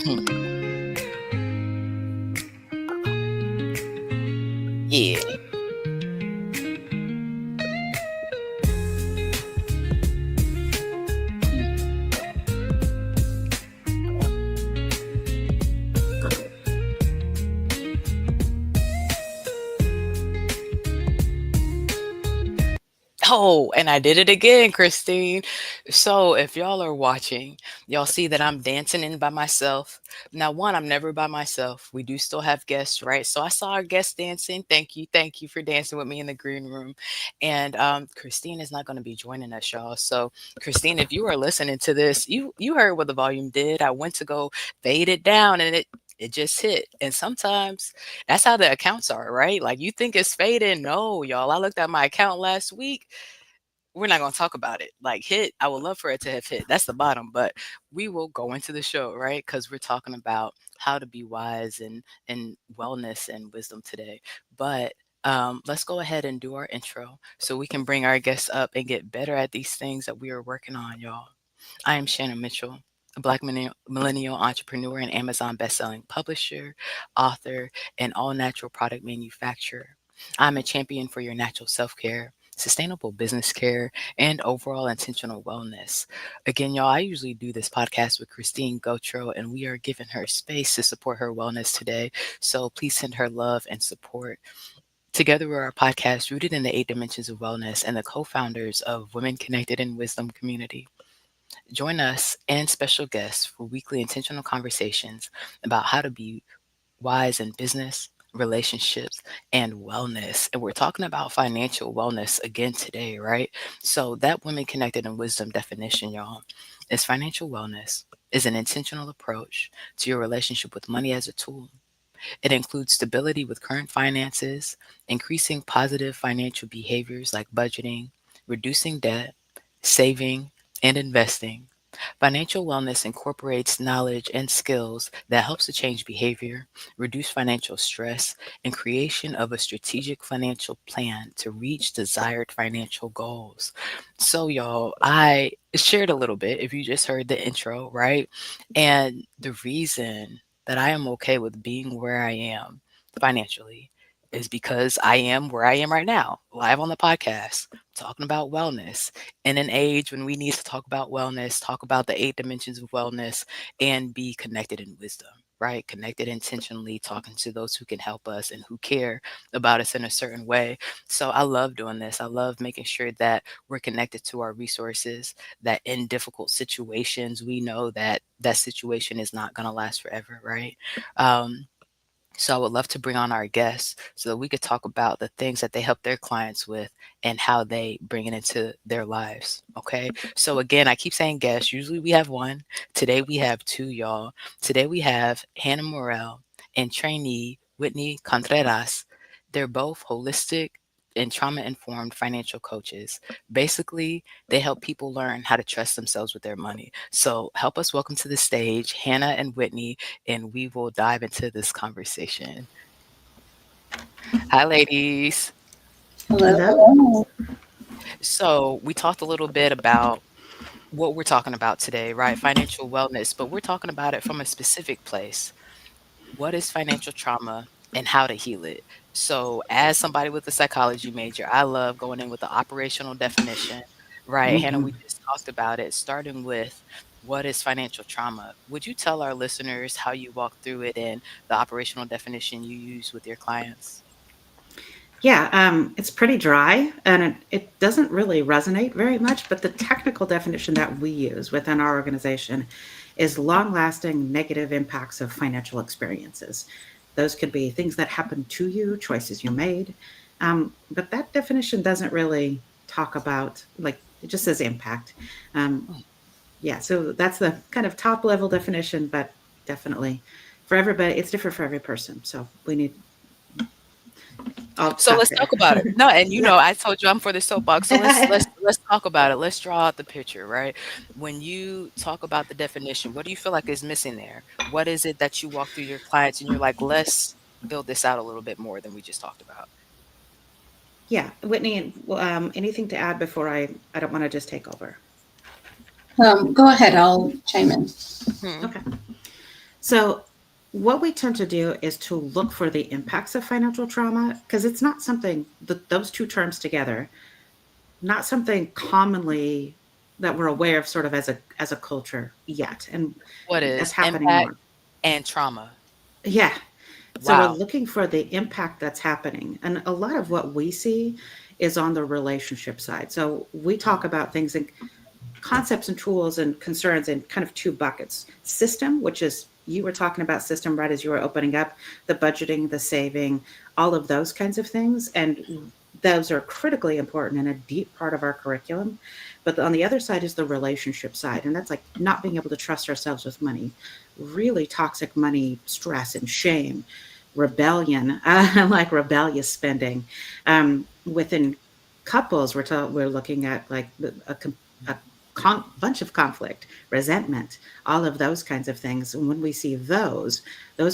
Hmm. Yeah. Oh, and I did it again, Christine. So if y'all are watching, y'all see that I'm dancing in by myself. Now, one, I'm never by myself. We do still have guests, right? So I saw our guests dancing. Thank you for dancing with me in the green room. And Christine is not going to be joining us, y'all. So Christine, if you are listening to this, you heard what the volume did. I went to go fade it down, and it just hit. And sometimes that's how the accounts are, right? Like you think it's fading. No, y'all. I looked at my account last week. We're not going to talk about it. Like hit, I would love for it to have hit. That's the bottom, but we will go into the show, right? Because we're talking about how to be wise and wellness and wisdom today. But let's go ahead and do our intro so we can bring our guests up and get better at these things that we are working on, y'all. I am Shannon Mitchell, a Black millennial entrepreneur and Amazon bestselling publisher, author, and all natural product manufacturer. I'm a champion for your natural self care, sustainable business care, and overall intentional wellness. Again, y'all, I usually do this podcast with Christine Gotro, and we are giving her space to support her wellness today. So please send her love and support. Together, we're a podcast rooted in the 8 dimensions of wellness and the co founders of Women Connected in Wisdom Community. Join us and special guests for weekly intentional conversations about how to be wise in business, relationships, and wellness. And we're talking about financial wellness again today, right? So, that Women Connected in Wisdom definition, y'all, is financial wellness is an intentional approach to your relationship with money as a tool. It includes stability with current finances, increasing positive financial behaviors like budgeting, reducing debt, saving, and investing. Financial wellness incorporates knowledge and skills that helps to change behavior, reduce financial stress, and creation of a strategic financial plan to reach desired financial goals. So, y'all, I shared a little bit if you just heard the intro, right? And the reason that I am okay with being where I am financially is because I am where I am right now, live on the podcast, talking about wellness in an age when we need to talk about wellness, talk about the 8 dimensions of wellness, and be connected in wisdom, right? Connected intentionally, talking to those who can help us and who care about us in a certain way. So I love doing this. I love making sure that we're connected to our resources, that in difficult situations, we know that that situation is not going to last forever, right? Um, so I would love to bring on our guests so that we could talk about the things that they help their clients with and how they bring it into their lives. Okay. So again, I keep saying guests. Usually we have one. Today we have two, y'all. Today we have Hanna Morrell and trainee Whitney Contreras. They're both holistic and trauma informed financial coaches. Basically, they help people learn how to trust themselves with their money. So help us welcome to the stage Hanna and Whitney, and we will dive into this conversation. Hi, ladies. Hello. Hello. So, we talked a little bit about what we're talking about today, right? Financial wellness, but we're talking about it from a specific place. What is financial trauma and how to heal it? So, as somebody with a psychology major, I love going in with the operational definition, right? Hannah, we hmm just talked about it, starting with what is financial trauma. Would you tell our listeners how you walk through it and the operational definition you use with your clients? Yeah, it's pretty dry and it doesn't really resonate very much, but the technical definition that we use within our organization is long lasting negative impacts of financial experiences. Those could be things that happened to you, choices you made. But that definition doesn't really talk about, like, it just says impact. Um, yeah, so that's the kind of top level definition, but definitely for everybody, it's different for every person. So I'll So stop let's there. talk about it. No, and Yeah. I told you I'm for the soapbox. So let's talk about it. Let's draw out the picture, right? When you talk about the definition, what do you feel like is missing there? What is it that you walk through your clients and you're like, let's build this out a little bit more than we just talked about? Yeah, Whitney, anything to add before I don't want to just take over. Go ahead. I'll chime in. Hmm. Okay. So, what we tend to do is to look for the impacts of financial trauma because it's not something that those two terms together, not something commonly that we're aware of sort of as a culture yet. And What that's is happening impact more. and trauma? Yeah. So we're Wow. looking for the impact that's happening. And a lot of what we see is on the relationship side. So we talk Mhm, about things in concepts and tools and concerns in kind of two buckets. System, which is you were talking about system right as you were opening up, the budgeting, the saving, all of those kinds of things. And those are critically important and a deep part of our curriculum. But on the other side is the relationship side. And that's like not being able to trust ourselves with money, really toxic money, stress and shame, rebellion, like rebellious spending. Within couples, we're looking at like a bunch of conflict, resentment, all of those kinds of things. And when we see those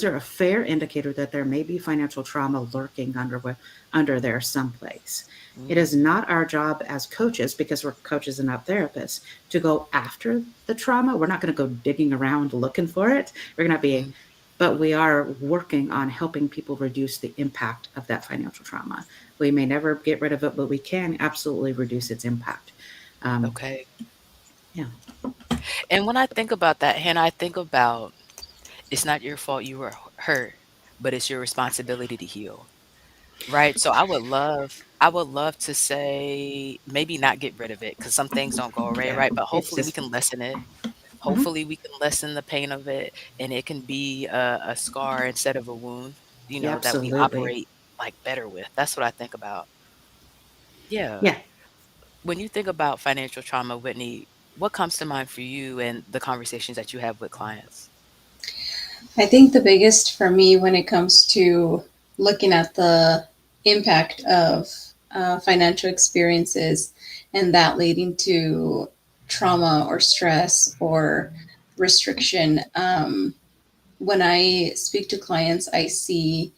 are a fair indicator that there may be financial trauma lurking under there someplace. It mm, is not our job as coaches, because we're coaches and not therapists, to go after the trauma. We're not going to go digging around looking for it. We're going to be, mhm. but we are working on helping people reduce the impact of that financial trauma. We may never get rid of it, but we can absolutely reduce its impact. Um, Okay. yeah. And when I think about that, Hannah, I think about it's not your fault you were hurt, but it's your responsibility to heal. Right? So I would love to say maybe not get rid of it because some things don't go away, Yeah, right? But it's hopefully we just can lessen it. mhm. Hopefully we can lessen the pain of it and it can be a scar instead of a wound, Yeah, that we absolutely. operate like better with. That's what I think about. Yeah. Yeah, When you think about financial trauma, Whitney, what comes to mind for you and the conversations that you have with clients? I think the biggest for me when it comes to looking at the impact of financial experiences and that leading to trauma or stress or restriction. When I speak to clients, I see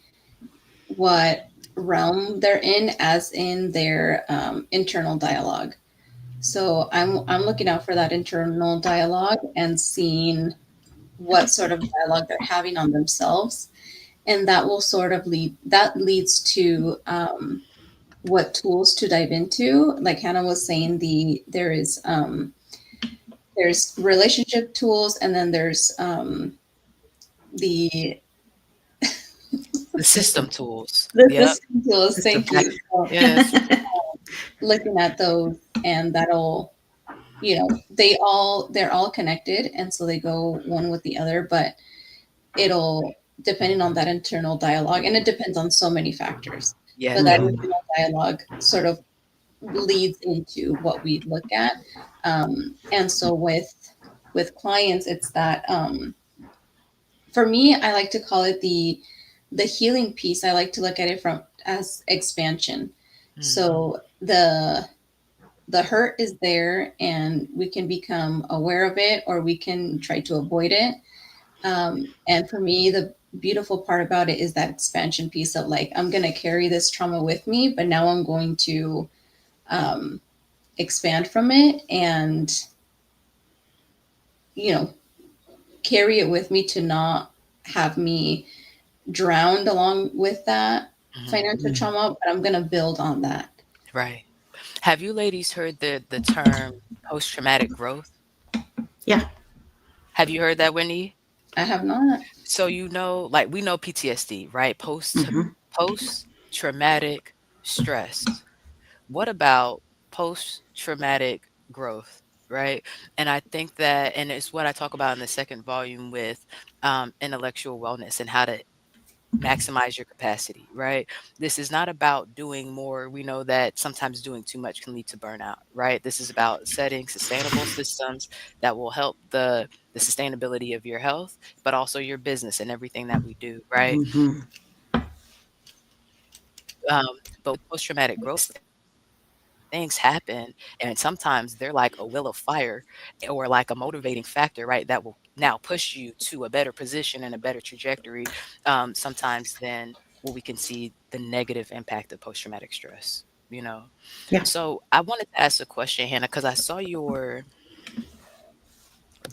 what realm they're in as in their internal dialogue. So I'm looking out for that internal dialogue and seeing what sort of dialogue they're having on themselves, and that will sort of leads to what tools to dive into. Like Hannah was saying, there's relationship tools, and then there's the The system system. tools. the Yep. system tools. System. Thank you. So Yes. looking at those, and that'll, they're all connected, and so they go one with the other, but it'll, depending on that internal dialogue, and it depends on so many factors, but that Yes. Mhm. internal dialogue sort of leads into what we look at. And so with clients, it's that, for me, I like to call it the healing piece. I like to look at it from as expansion. Mm, So the hurt is there, and we can become aware of it, or we can try to avoid it. And for me, the beautiful part about it is that expansion piece of, like, I'm going to carry this trauma with me, but now I'm going to um, expand from it, and you know carry it with me to not have me drowned along with that mhm. financial Mhm. trauma, but I'm going to build on that. Right. Have you ladies heard the term post-traumatic growth? Yeah. Have you heard that, Whitney? I have not. So like we know PTSD, right? Mhm. Post-traumatic stress. What about post-traumatic growth, right? And I think that, and it's what I talk about in the second volume with intellectual wellness and how to maximize your capacity, right? This is not about doing more. We know that sometimes doing too much can lead to burnout, right? This is about setting sustainable systems that will help the sustainability of your health, but also your business and everything that we do, right? Mhm. Um, but with post-traumatic growth, things happen, and sometimes they're like a will of fire or like a motivating factor, right? That will now push you to a better position and a better trajectory, sometimes than what we can see the negative impact of post-traumatic stress. Yeah. So I wanted to ask a question, Hannah, because I saw your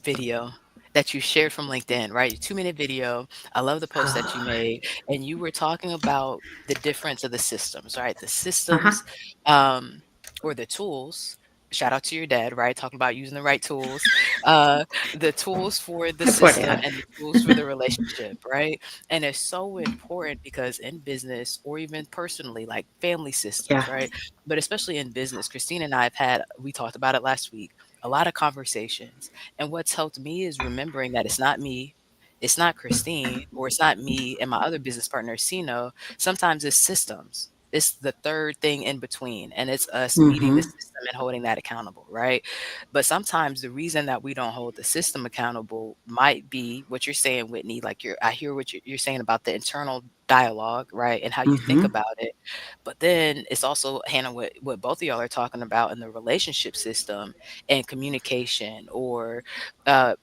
video that you shared from LinkedIn, right? Your 2-minute video. I love the post that you Oh, made, and you were talking about the difference of the systems, right? The uh-huh. systems, um, or the tools. Shout out to your dad, right? Talking about using the right tools. The tools for the My poor system dad. and the tools for the relationship, right? And it's so important because in business or even personally, like family systems, Yeah. right? But especially in business, Christine and I have had, we talked about it last week, a lot of conversations. And what's helped me is remembering that it's not me, it's not Christine, or it's not me and my other business partner, Sino. Sometimes it's systems. It's the third thing in between, and it's us meeting the Mm-hmm. system and holding that accountable, right? But sometimes the reason that we don't hold the system accountable might be what you're saying, Whitney. Like I hear what you're saying about the internal dialogue, right, and how you think Mm-hmm. about it. But then it's also, Hannah, what both of y'all are talking about in the relationship system and communication, or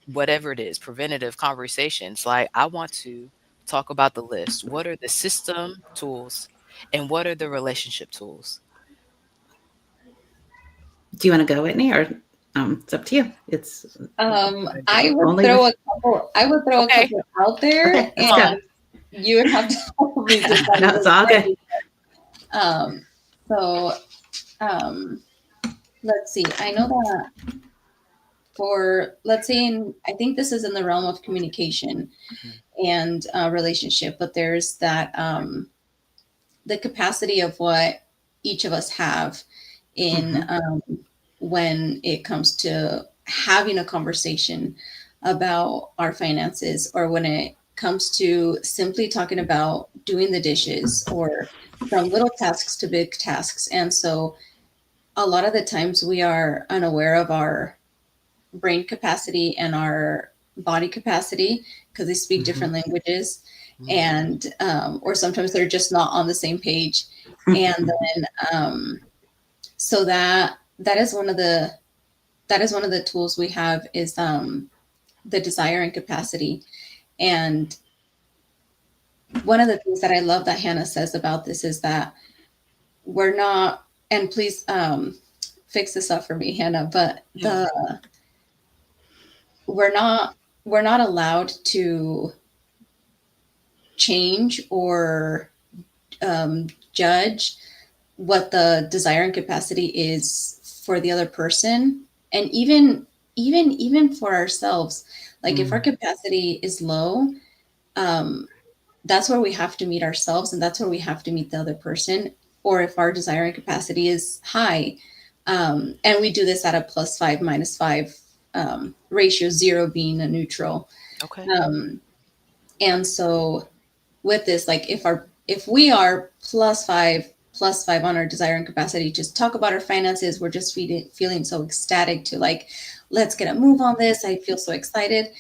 whatever it is, preventative conversations. Like, I want to talk about the list. What are the system tools and what are the relationship tools? Do you want to go, Whitney, or it's up to you. It's Wanna go? only the I would throw a Okay, couple out there, okay. Let's come go. and on. you would have to help me decide No, it's which all one. good. Um, so um, let's see. I know that for, let's say, I think this is in the realm of communication Mhm, and relationship, but there's that the capacity of what each of us have in Mm-hmm. when it comes to having a conversation about our finances, or when it comes to simply talking about doing the dishes, or from little tasks to big tasks. And so a lot of the times we are unaware of our brain capacity and our body capacity, because they speak Mm-hmm. different languages, mhm. and or sometimes they're just not on the same page. And Mm-hmm. then so that is one of the, that is one of the tools we have, is the desire and capacity. And one of the things that I love that Hannah says about this is that we're not, and please fix this up for me, Hannah, but Yeah. we're not we're not allowed to change or judge what the desire and capacity is for the other person, and even for ourselves. Like, if our Mm-hmm. capacity is low, um, that's where we have to meet ourselves, and that's where we have to meet the other person. Or if our desire and capacity is high, and we do this at a +5 -5 ratio, 0 being a neutral. Okay. um, and so with this, like, if we are +5 on our desire and capacity to talk about our finances, we're just feeling so ecstatic to, like, let's get a move on this, I feel so excited.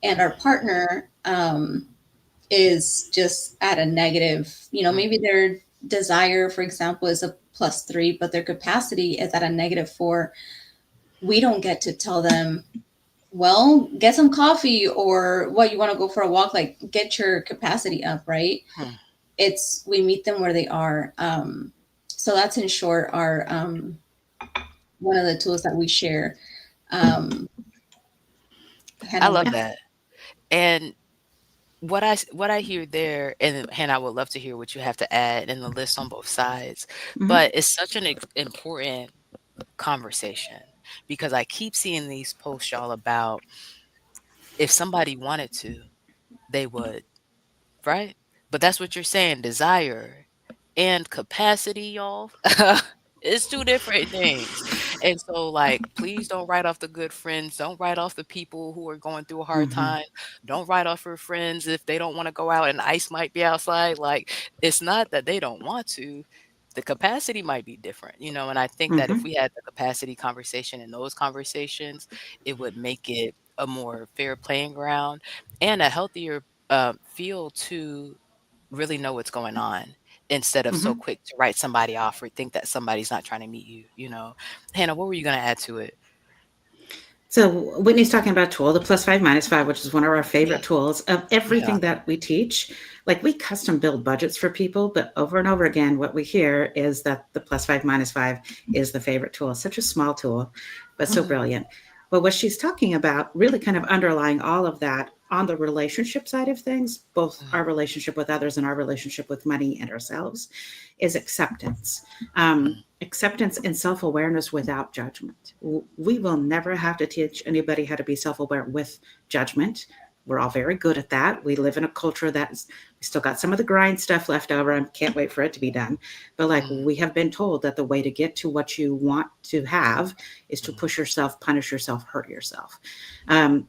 And our partner is just at a negative, Mm, maybe their desire, for example, is a +3, but their capacity is at a -4. We don't get to tell them, well, get some coffee, or what, you want to go for a walk, like, get your capacity up, right? hmm. It's, we meet them where they are. So that's, in short, our one of the tools that we share. Um, I Hannah, love what? Yeah. that. And what I hear there, and Hannah, I would love to hear what you have to add in the list on both sides. Mm-hmm. But it's such an important conversation because I keep seeing these posts, y'all, about if somebody wanted to, they would, right? But that's what you're saying, desire and capacity, y'all. It's two different things. And so, like, please don't write off the good friends. Don't write off the people who are going through a hard Mm-hmm. time. Don't write off your friends if they don't want to go out and ice might be outside. Like, it's not that they don't want to. The capacity might be different, and I think that if Mm-hmm. we had the capacity conversation in those conversations, it would make it a more fair playing ground and a healthier feel to really know what's going on instead of so Mm-hmm. quick to write somebody off or think that somebody's not trying to meet you. Hannah, what were you going to add to it? So Whitney's talking about a tool, the +5 -5, which is one of our Yeah. favorite tools of Yeah. everything that we teach. Like, we custom build budgets for people, but over and over again, what we hear is that the +5 -5 is the favorite tool. Such a small tool, but so Mhm. brilliant. But what she's talking about, really kind of underlying all of that on the relationship side of things, both our Mm, relationship with others and our relationship with money and ourselves, is acceptance. mm, Acceptance and self awareness without judgment. We will never have to teach anybody how to be self aware with judgment. We're all very good at that. We live in a culture that's, we still got some of the grind stuff left over. I can't wait for it to be done. But like, mm, we have been told that the way to get to what you want to have is to mm, push yourself, punish yourself, hurt yourself. Um,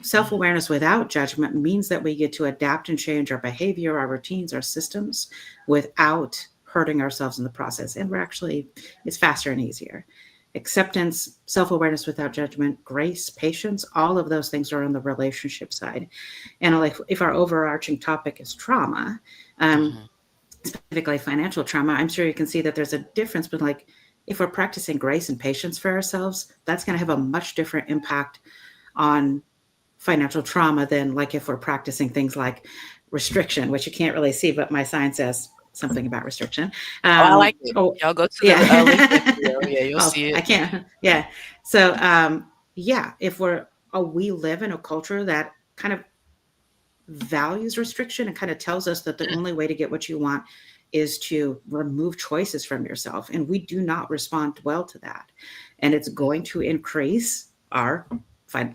Self mm, awareness without judgment means that we get to adapt and change our behavior, our routines, our systems without hurting ourselves in the process. And we're actually, it's faster and easier. Acceptance, self awareness without judgment, grace, patience, all of those things are on the relationship side. And like, if our overarching topic is trauma, um, mhm, specifically financial trauma, I'm sure you can see that there's a difference. But like, if we're practicing grace and patience for ourselves, that's going to have a much different impact on financial trauma than like if we're practicing things like restriction, which you can't really see, but my sign says something about restriction. oh, I like it. Oh, Y'all go to the, LinkedIn yeah. video. Yeah, you'll Oh, see I it. can't. Yeah. So, yeah, if we're, we live in a culture that kind of values restriction and kind of tells us that the Mm, only way to get what you want is to remove choices from yourself. And we do not respond well to that. And it's mm, going to increase our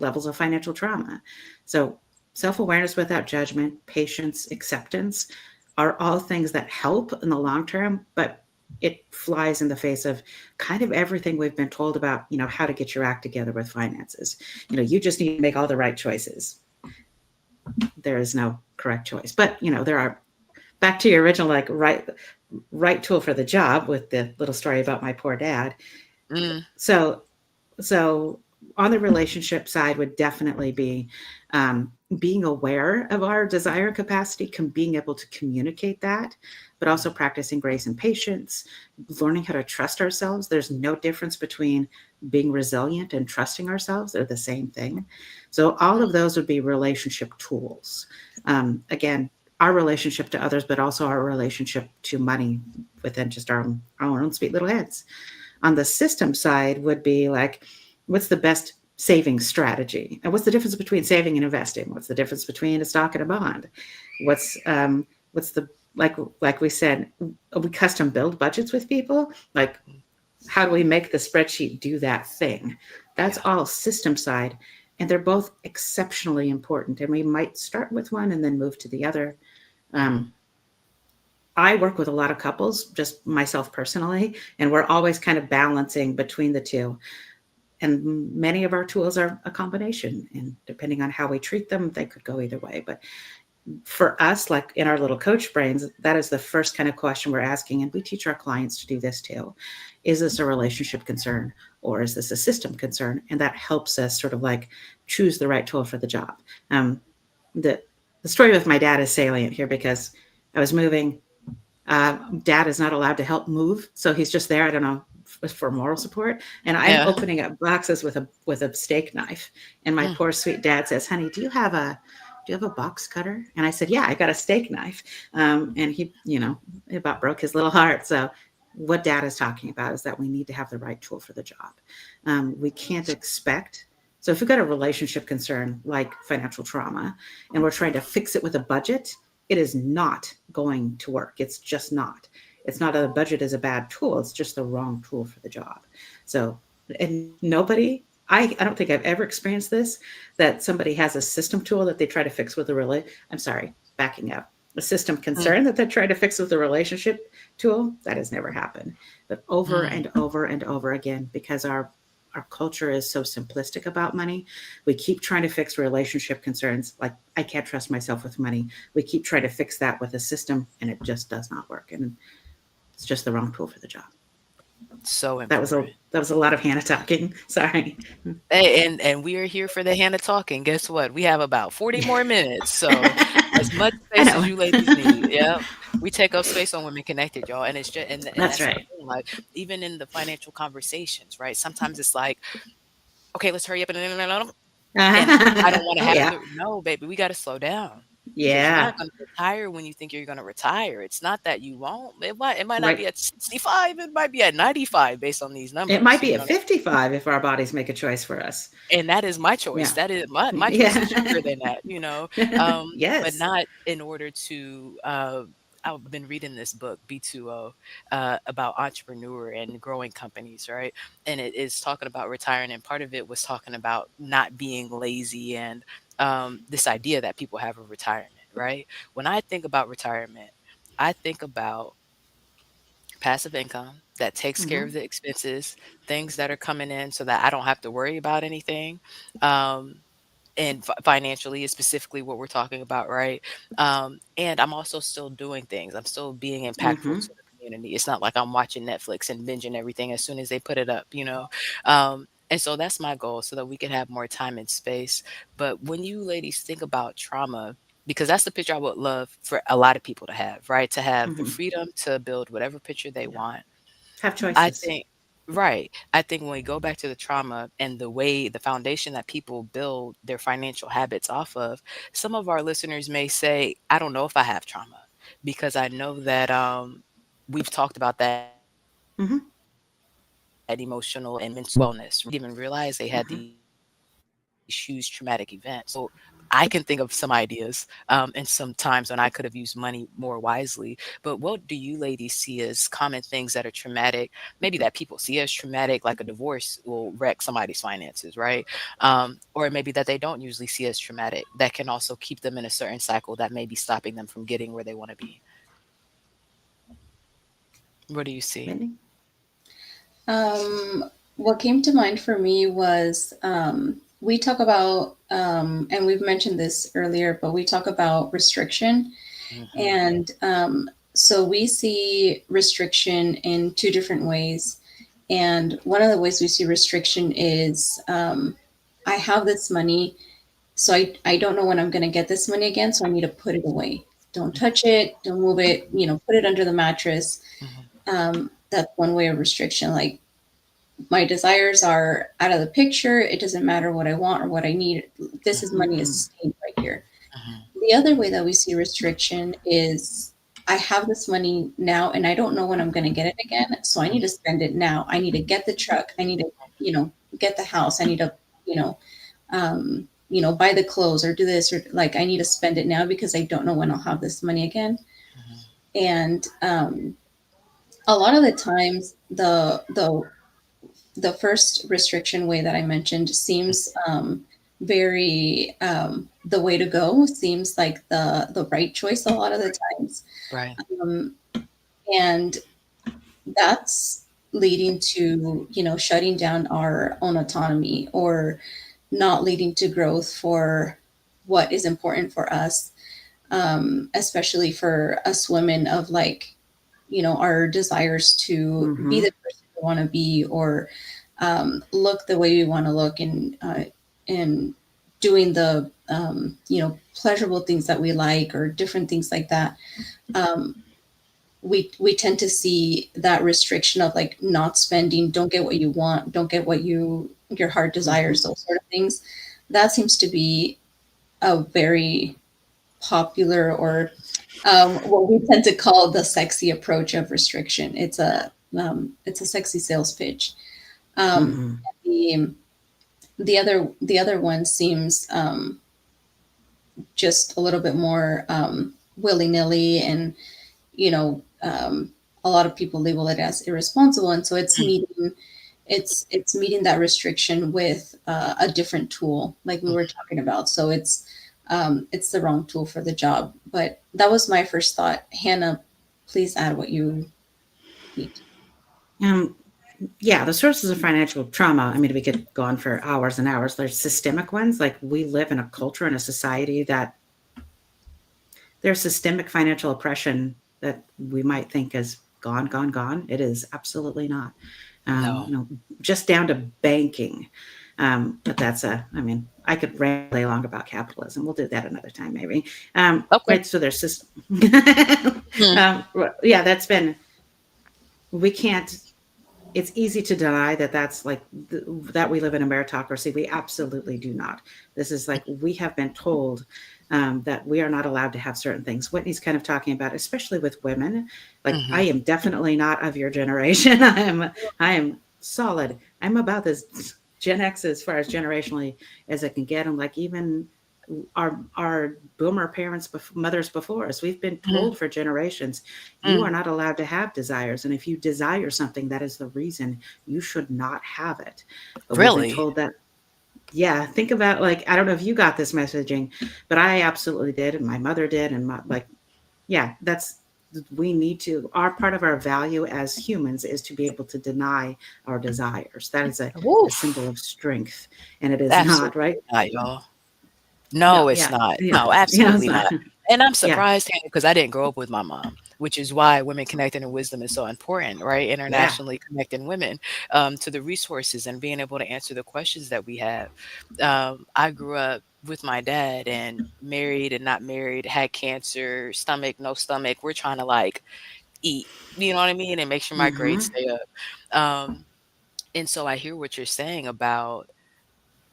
levels of financial trauma. So, self awareness without judgment, patience, acceptance are all things that help in the long term, but it flies in the face of kind of everything we've been told about, how to get your act together with finances. You just need to make all the right choices. There is no correct choice. But there are, back to your original, like, right tool for the job, with the little story about my poor dad. mm, So so on the relationship side would definitely be, being aware of our desire capacity, being able to communicate that, but also mm, practicing grace and patience, learning how to trust ourselves. There's no difference between being resilient and trusting ourselves. They're the same thing. So all of those would be relationship tools. Again, our relationship to others, but also our relationship to money within just our own sweet little heads. On the system side would be like, what's the best saving strategy? And what's the difference between saving and investing? What's the difference between a stock and a bond? What's the, like we said, we custom build budgets with people. Like, mm. how do we make the spreadsheet do that thing? That's Yeah. all system side. And they're both exceptionally important. And we might start with one and then move to the other. Mhm, Um, I work with a lot of couples, just myself personally, and we're always kind of balancing between the two. And many of our tools are a combination, and depending on how we treat them, they could go either way. But for us, like in our little coach brains, that is the first kind of question we're asking. And we teach our clients to do this too. Is this a relationship concern, or is this a system concern? And that helps us sort of like choose the right tool for the job. Um, the, the story with my dad is salient here because I was moving. Dad is not allowed to help move, so he's just there. I don't know, for moral support. And I'm yeah. opening up boxes with a steak knife, and my Mm, poor sweet dad says, "Honey, do you have a box cutter?" And I said, "Yeah, I got a steak knife." And he, it about broke his little heart. So what dad is talking about is that we need to have the right tool for the job. We can't expect. So if we've got a relationship concern like financial trauma, and we're trying to fix it with a budget, it is not going to work. It's just not. It's not, a budget is a bad tool. It's just the wrong tool for the job. So, and nobody, I don't think I've ever experienced this, that somebody has a system tool that they try to fix with a I'm sorry, backing up. A system mm, concern that they try to fix with a relationship tool, that has never happened. But over mm. and over and over again, because our culture is so simplistic about money. We keep trying to fix relationship concerns. Like, I can't trust myself with money. We keep trying to fix that with a system, and it just does not work. And it's just the wrong tool for the job. So That was a important. that was a lot of Hannah talking. Sorry. And we are here for the Hannah talking. Guess what? We have about 40 more minutes. So as much I space as know. you ladies need. Yeah. We take up space on Women Connected, y'all. And it's just and That's that's the right. thing. Like, even in the financial conversations, right? Sometimes it's like, okay, let's hurry up and I don't want to have Yeah. to. No, baby, we got to slow down. because you're not Yeah. gonna retire when you think you're gonna retire. It's not that you won't. It might not Right. be at 65, it might be at 95 based on these It numbers, might you be know at what I 55 if our bodies make a choice for us. and that is my choice. Yeah. That is my choice Yeah. is younger than that, but Yes. not in order to, I've been reading this book, B2O, about entrepreneur and growing companies, right? And it is talking about retiring, and part of it was talking about not being lazy and this idea that people have of retirement, right? When I think about retirement, I think about passive income that takes care of Hmm. the expenses, things that are coming in so that I don't have to worry about anything. Um, and financially is specifically what we're talking about, right? And I'm also still doing things. I'm still being impactful to Hmm. the community. It's not like I'm watching Netflix and binging everything as soon as they put it up. And so that's my goal so that we can have more time and space. But when you ladies think about trauma, because that's the picture I would love for a lot of people to have, right? To have the Hmm. freedom to build whatever picture they Yeah. want. Have I choices. think right. I think when we go back to the trauma and the foundation that people build their financial habits off of, some of our listeners may say, I don't know if I have trauma because I know that we've talked about that emotional and mental wellness, right? Some people didn't even realize they had these huge traumatic events. So I can think of some ideas and some times when I could have used money more wisely. But what do you ladies see as common things that are traumatic, maybe that people see as traumatic, like a divorce will wreck somebody's finances, right? Or maybe that they don't usually see as traumatic that can also keep them in a certain cycle that may be stopping them from getting where they want to be. What do you see? Whitney? What came to mind for me was we talk about, and we've mentioned this earlier, but we talk about restriction. Hmm. And so we see restriction in two different ways. And one of the ways we see restriction is I have this money, so I don't know when I'm going to get this money again, so I need to put it away. Don't touch it, don't move it, put it under the mattress. Hmm. That's one way of restriction. Like my desires are out of the picture. It doesn't matter what I want or what I need. This is money Hmm. is staying right here. Hmm. The other way that we see restriction is I have this money now and I don't know when I'm going to get it again. So I need to spend it now. I need to get the truck. I need to, get the house. I need to, you know, buy the clothes or do this or like I need to spend it now because I don't know when I'll have this money again. And a lot of the times the first restriction way that I mentioned seems very the way to go. Seems like the right choice a lot of the times, Right. um, and that's leading to shutting down our own autonomy or not leading to growth for what is important for us, especially for us women of like our desires to be Hmm. the person we want to be or look the way we want to look and doing the pleasurable things that we like or different things like that. um, we tend to see that restriction of like not spending, don't get what you want, don't get what your heart desires, Hmm. those sort of things. That seems to be a very popular or what we tend to call the sexy approach of restriction. It's a sexy sales pitch. Um, Hmm. the the other one seems just a little bit more willy nilly, and a lot of people label it as irresponsible, and so it's meeting that restriction with a different tool, like we were talking about. So it's the wrong tool for the job. But that was my first thought. Hannah, please add what you need. Um, yeah, the sources of financial trauma, I mean, we could go on for hours and hours. There's systemic ones, like we live in a culture and a society that there's systemic financial oppression that we might think is gone, gone, gone. It is absolutely not. No. You know, just down to banking. But I mean, I could rant all day long about capitalism. We'll do that another time, maybe. Okay. Right. So there's system. Hmm. Yeah, we can't. it's easy to deny that that's like that we live in a meritocracy. We absolutely do not. This is like we have been told that we are not allowed to have certain things. Whitney's kind of talking about, especially with women. Like I Mhm. am definitely not of your generation. I am solid. I'm about this Gen X as far as generationally as I can get. I'm like even our boomer parents, mothers before us, we've been Mhm. told for generations, you are Mm. not allowed to have desires. And if you desire something, that is the reason you should not have it. But we've been Really? told that, yeah, think about like, I don't know if you got this messaging, but I absolutely did. And my mother did. And my, like, yeah, we need to, our part of our value as humans is to be able to deny our desires. That is a symbol Woof. of strength. And it is not, Absolutely right? not, y'all. No, No, it's yeah, not. yeah, No, yeah, it's absolutely not. not. And I'm Yeah. surprised, because I didn't grow up with my mom, which is why women connecting and wisdom is so important, right? Yeah. Internationally connecting women to the resources and being able to answer the questions that we have. I grew up with my dad and married and not married, had cancer, stomach, no stomach. We're trying to like eat, you know what I mean? And make sure my grades Mhm. stay up. And so I hear what you're saying about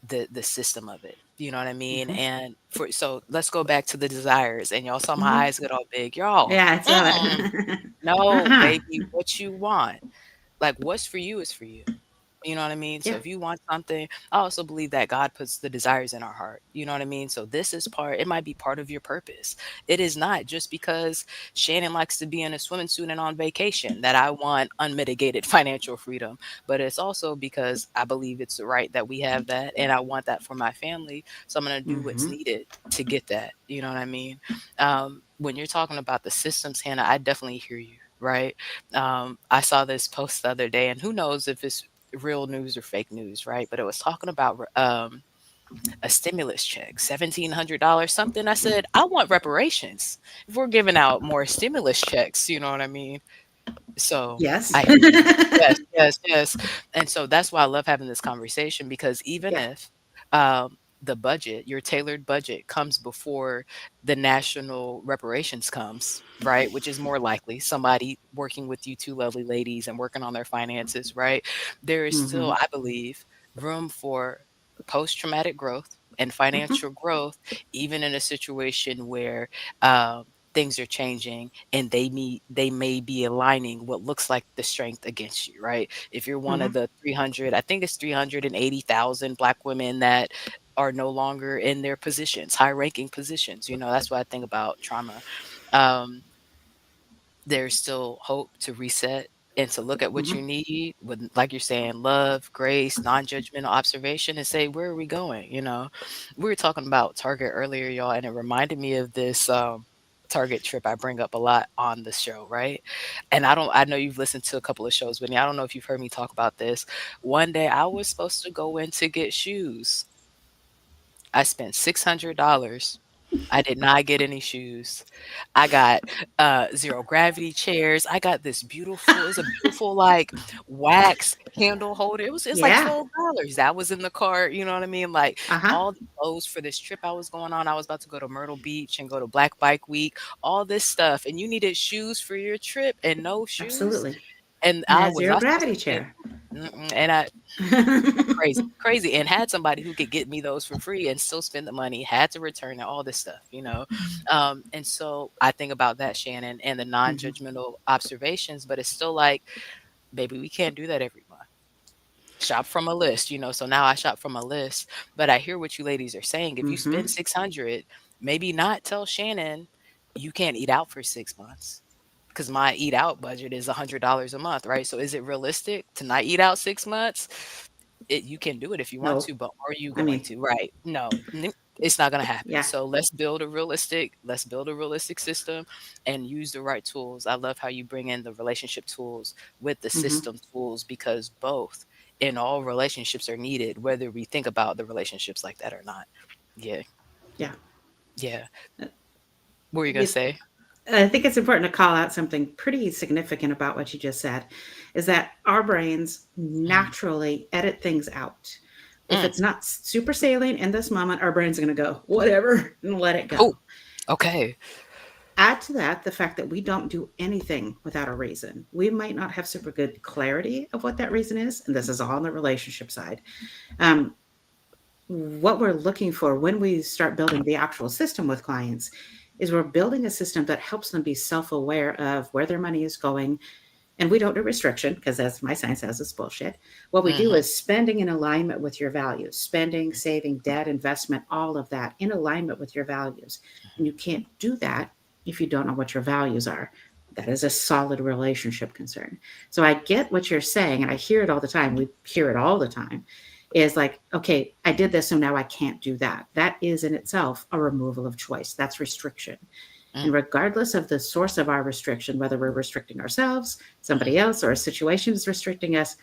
the system of it. You know what I mean? Mhm. And for so let's go back to the desires. And y'all saw my Mhm. eyes get all big. Y'all, Yeah, I saw mm-mm, it. no, Uh-uh. baby, what you want. Like what's for you is for you. You know what I mean? So Yeah. if you want something, I also believe that God puts the desires in our heart. You know what I mean? So this is part, it might be part of your purpose. It is not just because Shannon likes to be in a swimming suit and on vacation that I want unmitigated financial freedom, but it's also because I believe it's right that we have that and I want that for my family. So I'm going to do what's Mhm. needed to get that. You know what I mean? When you're talking about the systems, Hannah, I definitely hear you. Right. I saw this post the other day, and who knows if it's real news or fake news, right? But it was talking about a stimulus check, $1,700 something. I said, I want reparations. If we're giving out more stimulus checks, you know what I mean? So Yes. I hear you. Yes, yes, yes. And so that's why I love having this conversation because even Yeah. if the budget, your tailored budget comes before the national reparations comes, right? Which is more likely somebody working with you two lovely ladies and working on their finances, right? There is still, Mhm. I believe, room for post traumatic growth and Mhm. financial growth, even in a situation where things are changing and they may be aligning what looks like the strength against you, right? If you're one of Mhm. the 300, I think it's 380,000 black women that are no longer in their positions, high ranking positions. That's what I think about trauma. Um, there's still hope to reset and to look at what you Mhm. need with, like you're saying, love, grace, non-judgmental observation, and say, where are we going? We were talking about Target earlier, y'all, and it reminded me of this Target trip I bring up a lot on the show, right? And I know you've listened to a couple of shows, Whitney. I don't know if you've heard me talk about this. One day I was supposed to go in to get shoes. I spent $600. I did not get any shoes. I got zero gravity chairs. I got this beautiful, it's a beautiful like wax candle holder. It's like Yeah. $12. That was in the cart, you know what I mean? Like Uh-huh. all the clothes for this trip I was going on. I was about to go to Myrtle Beach and go to Black Bike Week, all this stuff. And you needed shoes for your trip and no shoes. Absolutely. And And I a was zero not supposed gravity to get, chair. and crazy, crazy, and had somebody who could get me those for free and still spend the money, had to return it, all this stuff. And so I think about that, Shannon, and the Mhm. non-judgmental observations, but it's still like, baby, we can't do that every month. Shop from a list. So now I shop from a list, but I hear what you ladies are saying. If you spend Mhm. 600, maybe not tell Shannon you can't eat out for 6 months because my eat out budget is $100 a month, right? So is it realistic to not eat out 6 months? You can do it if you want No. to, but are you I going mean, to? Right? No, it's not going to happen. yeah. So let's build a realistic system and use the right tools. I love how you bring in the relationship tools with the Mhm. system tools because both in all relationships are needed, whether we think about the relationships like that or not. Yeah, Yeah. yeah. What were you gonna It, say? I think it's important to call out something pretty significant about what you just said is that our brains Mm. naturally edit things out. If Mm. it's not super salient in this moment, our brain's going to go, whatever, and let it go. Oh, okay. Add to that the fact that we don't do anything without a reason. We might not have super good clarity of what that reason is, and this is all on the relationship side. Um, what we're looking for when we start building the actual system with clients is we're building a system that helps them be self-aware of where their money is going. And we don't do restriction because, as my sign says, it's bullshit. What we do Mm-hmm. is spending in alignment with your values, spending, saving, debt, investment, all of that in alignment with your values. And you can't do that if you don't know what your values are. That is a solid relationship concern. So I get what you're saying, and I hear it all the time. We hear it all the time. Is like, okay, I did this, so now I can't do that. That is in itself a removal of choice. That's restriction. And regardless of the source of our restriction, whether we're restricting ourselves, somebody else, or a situation is restricting us,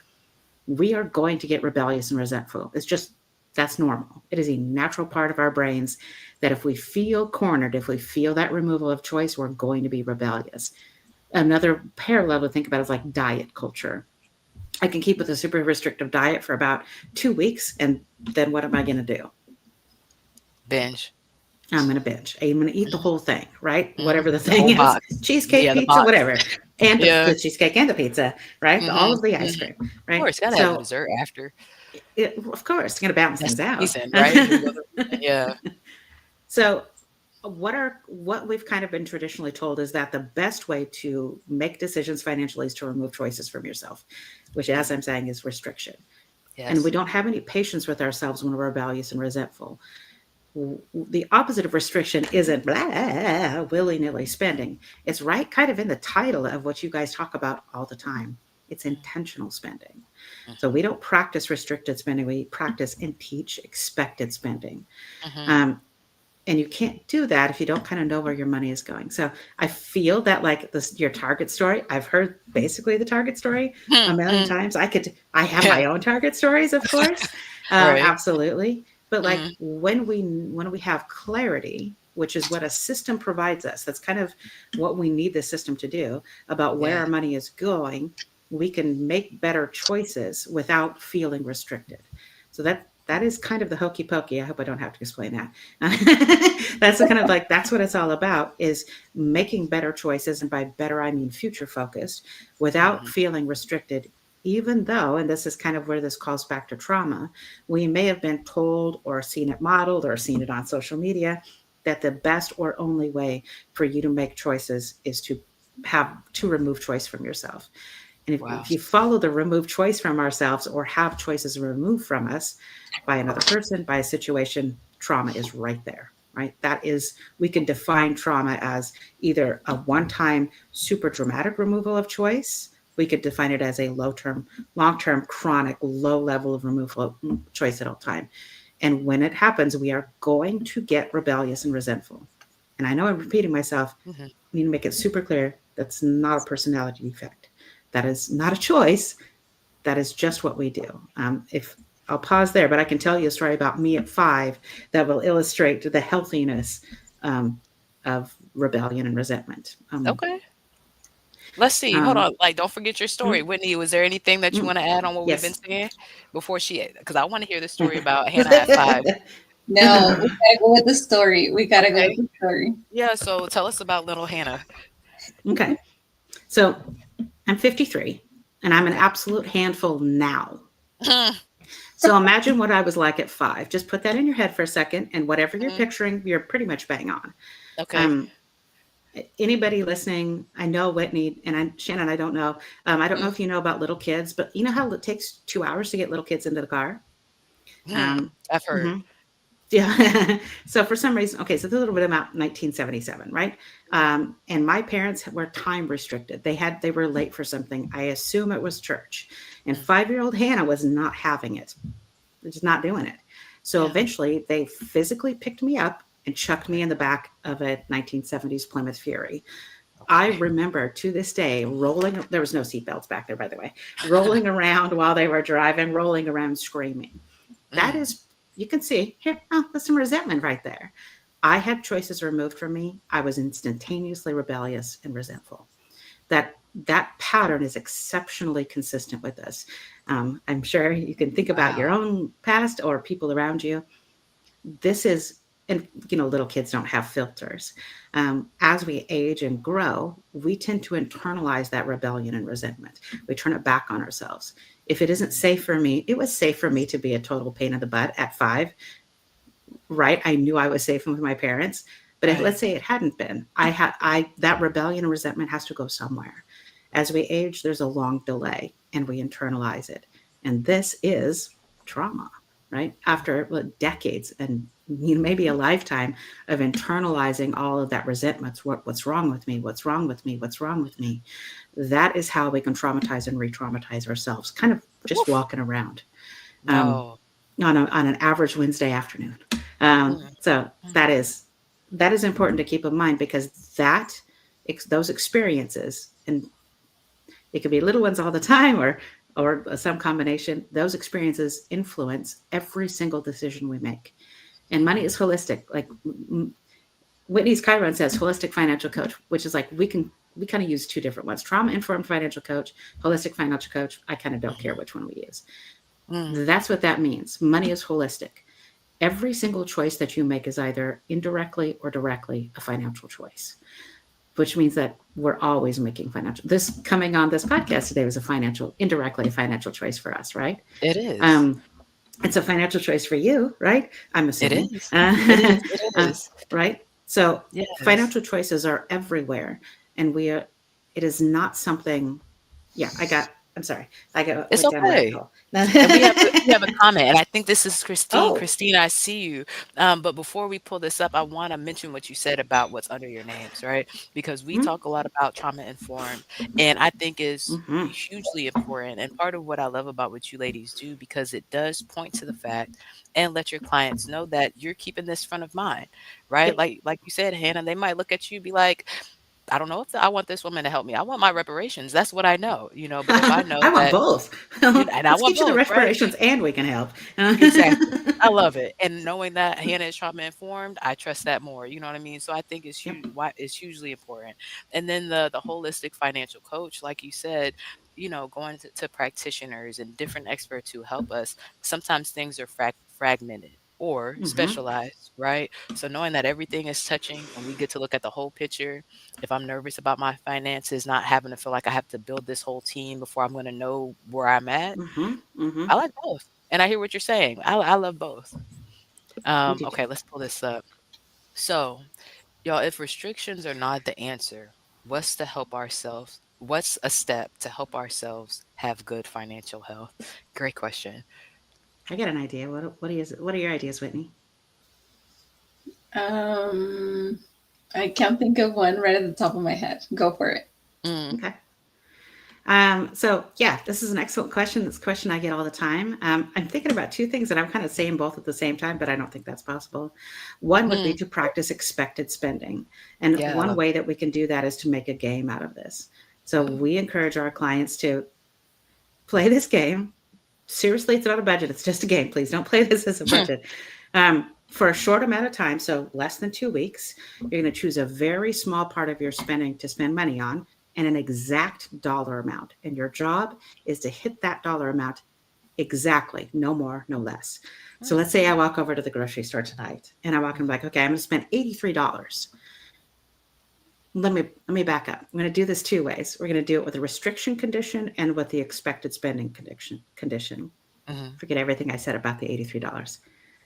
we are going to get rebellious and resentful. It's just, that's normal. It is a natural part of our brains that if we feel cornered, if we feel that removal of choice, we're going to be rebellious. Another parallel to think about is like diet culture. I can keep with a super restrictive diet for about 2 weeks, and then what am I going to do? Binge. I'm going to binge. I'm going to eat the whole thing, right? Mm-hmm. Whatever the The whole thing is, box. cheesecake, Yeah, the pizza, box. whatever. And Yeah. the cheesecake and the pizza, right? All Mm-hmm. of the ice Mm-hmm. cream, Of right? course, gotta have a So, dessert after. of course, going to balance That's things out. decent, right? We go yeah. So, what we've kind of been traditionally told is that the best way to make decisions financially is to remove choices from yourself, which, as I'm saying, is restriction. And we Yes. don't have any patience with ourselves when we're rebellious and resentful. The opposite of restriction isn't blah, willy-nilly spending. It's right kind of in the title of what you guys talk about all the time. It's intentional spending. So Mm-hmm. we don't practice restricted spending. We practice and teach expected spending. Mm-hmm. Um, and you can't do that if you don't kind of know where your money is going. So I feel that like this, your target story, I've heard basically the target story a million Mm-hmm. times. I have Yeah. my own target stories, of course, Right. absolutely. But like Mm-hmm. when we have clarity, which is what a system provides us, that's kind of what we need the system to do about where Yeah. our money is going. We can make better choices without feeling restricted. So that is kind of the hokey pokey. I hope I don't have to explain that. That's the kind of like that's what it's all about is making better choices, and by better I mean future focused, without Mm-hmm. feeling restricted. Even though, and this is kind of where this calls back to trauma, we may have been told or seen it modeled or seen it on social media that the best or only way for you to make choices is to remove choice from yourself. And Wow. if you follow the remove choice from ourselves or have choices removed from us by another person, by a situation, trauma is right there, right? That is, we can define trauma as either a one time super dramatic removal of choice. We could define it as a long term, chronic, low level of removal of choice at all time. And when it happens, we are going to get rebellious and resentful. And I know I'm repeating myself. Mm-hmm. I need to make it super clear that's not a personality defect. That is not a choice. That is just what we do. If I'll pause there, but I can tell you a story about me at 5 that will illustrate the healthiness um, of rebellion and resentment. Okay. Let's see. Hold Um, on. Like, don't forget your mm, story. Whitney, was there anything that you mm, want to add on what we've been yes. saying before because I want to hear the story about Hannah at 5. No, we gotta go with the story. We gotta go with Okay. the story. Yeah. So tell us about little Hannah. Okay. So I'm 53 and I'm an Okay. absolute handful now. So imagine what I was like at 5. Just put that in your head for a second, and whatever you're Mhm. picturing, you're pretty much bang on. Okay. Um, Anybody listening, I know Whitney and Shannon, I don't know. I don't know Mm. if you know about little kids, but you know how it takes 2 hours to get little kids into the car? Hmm. Um, I've heard. mhm. Yeah. So for some reason, okay, so there's a little bit about 1977, right? And my parents were time restricted. They were late for something. I assume it was church. And Mm. 5-year-old Hannah was not having it. Just not doing it. So Yeah. eventually they physically picked me up and chucked me Okay. in the back of a 1970s Plymouth Fury. I Okay. remember to this day rolling, there was no seatbelts back there, by the way, rolling around while they were driving, rolling around screaming. That Mm. is, you can see here, oh, there's some resentment right there. I had choices removed from me. I was instantaneously rebellious and resentful. That pattern is exceptionally consistent with us. I'm sure you can think about your Wow. own past or people around you. This is, and little kids don't have filters. As we age and grow, we tend to internalize that rebellion and resentment. We turn it back on ourselves. If it isn't Mhm. safe for me, it was safe for me to be a total pain in the butt at 5, right? I knew I was safe with my parents. But if, let's Right. say it hadn't been, I that rebellion and resentment has to go somewhere. As we age, there's a long delay and we internalize it. And this is trauma, right? After decades and maybe a lifetime of internalizing all of that resentment, what's wrong with me? What's wrong with me? What's wrong with me? That is how we can traumatize and re-traumatize ourselves, kind of just Woof. walking around. Um, No. on an average Wednesday afternoon. Mm, So mm, that is important to keep in mind because those experiences, and it could be little ones all the time or some combination. Those experiences influence every single decision we make. And money mhm. is holistic. Like Whitney's Chiron says, holistic financial coach, which is like we kind of use two different ones: trauma informed financial coach, holistic financial coach. I kind of don't care Mhm. which one we use. Mm. That's what that means. Money is holistic. Every single choice that you make is either indirectly or directly a financial choice, which means that we're always making financial. This coming on this podcast today was indirectly a financial choice for us, right? It is. Um, it's a financial choice for you, right? I'm It assuming, is. It is. It is. right? So Yes. financial choices are everywhere, and it is not something. Yeah, I'm sorry. It's went down a rabbit okay. hole. And we have a comment, and I think this is Christine. Oh. Christine, I see you. But before we pull this up, I want to mention what you said about what's under your names, right? Because we Mm-hmm. talk a lot about trauma informed, and I think is Mm-hmm. hugely important. And part of what I love about what you ladies do, because it does point to the fact and let your clients know that you're keeping this front of mind, right? Yep. Like you said, Hannah, they might look at you, be like, I don't know if I want this woman to help me. I want my reparations. That's what I know, but if I know I want that, both. and I Let's want get you the both, right? respirations and we can help. Exactly. I love it. And knowing that Hannah is trauma informed, I trust that more. You know what I mean? So I think it's Yep. huge. Why it's hugely important. And then the holistic financial coach, like you said, going to practitioners and different experts who help us. Sometimes things are fragmented or Mm-hmm. specialized, right? So knowing that everything is touching and we get to look at the whole picture. If I'm nervous about my finances, not having to feel like I have to build this whole team before I'm going to know where I'm at. Mm-hmm. Mm-hmm. I like both. And I hear what you're saying. I love both. We do too. Okay, let's pull this up. So, y'all, if restrictions are not the answer, what's a step to help ourselves have good financial health? Great question. I got an idea. What are your ideas, Whitney? Um, I can't think of one right at the top of my head. Go for it. Mm, Okay. So yeah, this is an excellent question. This question I get all the time. I'm thinking about two things, and I'm kind of saying both at the same time, but I don't think that's possible. One would be mm, to practice expected spending, and yeah, I one love way it. that we can do that is to make a game out of this. So Mm, we encourage our clients to play this game. Seriously, it's not a budget; it's just a game. Please don't play this as a budget. For a short amount of time, so less than 2 weeks, you're going to choose a very small part of your spending to spend money on and an exact dollar amount. And your job is to hit that dollar amount exactly, no more, no less. So let's mm, say I walk over to the grocery store tonight and I walk in like, okay, I'm going to spend $83. Let me back up. I'm going to do this two ways. We're going to do it with a restriction condition and with the expected spending condition. mhm. Forget everything I said about the $83.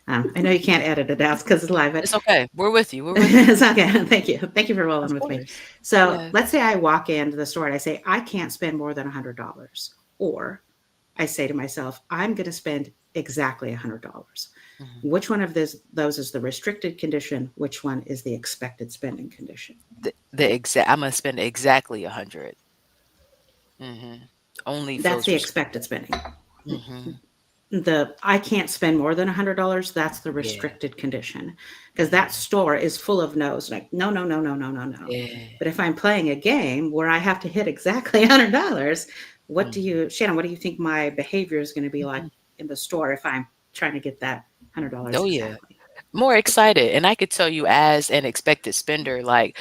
I know you can't edit it out because it's live, but It's okay. We're with you. We're with you. it's okay. Thank you. Thank you for rolling Of with me. course. So Yeah. let's say I walk into the store and I say, I can't spend more than $100. Or I say to myself, I'm going to spend exactly $100. Mhm. Which one of those is the restricted condition? Which one is the expected spending condition? The exact. I'm gonna spend exactly 100. Only That's feels the expected restricted. spending. Hmm. The I can't spend more than $100, that's the Yeah. restricted condition. Because that Hmm. store is full of no's, like no, no, no, no, no, no, no. Yeah. But if I'm playing a game where I have to hit exactly $100, Mhm. Shannon, what do you think my behavior is going to be like Mhm. in the store if I'm trying to get that $100 Oh, yeah. exactly? More excited, and I could tell you as an expected spender, like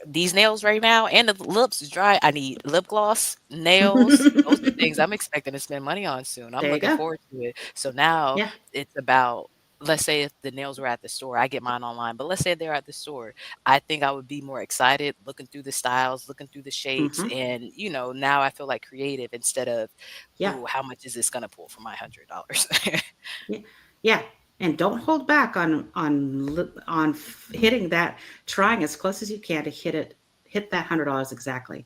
these nails right now and the lips is dry, I need lip gloss, nails, those are things I'm expecting to spend money on soon. I'm There you looking go. forward to it. So now Yeah. it's about let's say if the nails were at the store, I get mine online, but let's say they're at the store, I think I would be more excited looking through the styles, looking through the shapes, Hmm. and now I feel like creative instead of, Yeah. "Ooh, how much is this gonna pull for my $100?" Yeah, yeah, and don't hold back on hitting that. Trying as close as you can to hit that $100 exactly.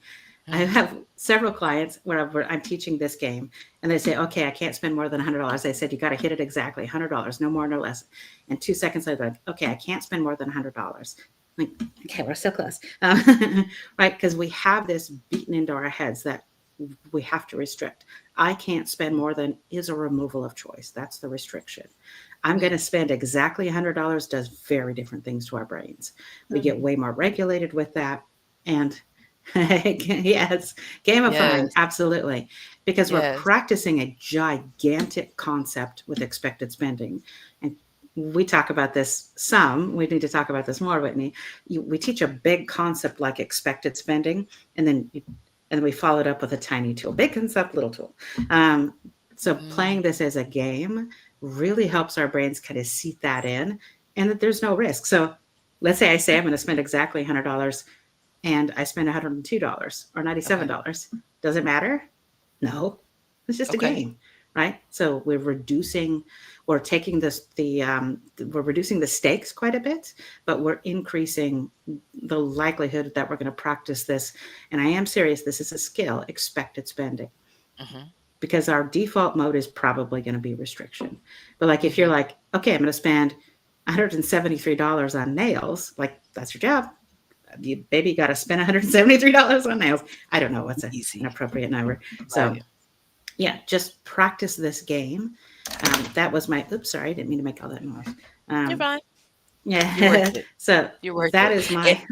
I Mhm. have several clients where I'm teaching this game, and they say, "Okay, I can't spend more than $100." I said, "You got to hit it exactly, $100, no more, no less." And 2 seconds later, like, "Okay, I can't spend more than $100." Like, okay, we're so close, right? Because we have this beaten into our heads that we have to restrict. I can't spend more than is a removal of choice. That's the restriction. I'm going to Mm. spend exactly $100 does very different things to our brains. We get Mhm. way more regulated with that. And yes, gamifying, Yes, absolutely. Because we're yes. practicing a gigantic concept with expected spending. And we talk about this some. We need to talk about this more, Whitney. We teach a big concept like expected spending, and then we followed up with a tiny tool, big concept, little tool. Um, so Mm, playing this as a game really helps our brains kind of seat that in, and that there's no risk. So let's say I say I'm going to spend exactly $100 and I spend $102 or okay, $97. Does it matter? No, it's just a okay. game, right? So we're taking we're reducing the stakes quite a bit, but we're increasing the likelihood that we're going to practice this. And I am serious. This is a skill, expected spending, Mhm, because our default mode is probably going to be restriction. But like if you're mhm. like, okay, I'm going to spend $173 on nails, like that's your job. You baby got to spend $173 on nails. I don't know what's an Easy, appropriate number. So right. yeah, just practice this game. That was my, oops, sorry, I didn't mean to make all that noise. You're Um, fine. You're worth yeah, it. so You're worth that it. is It my,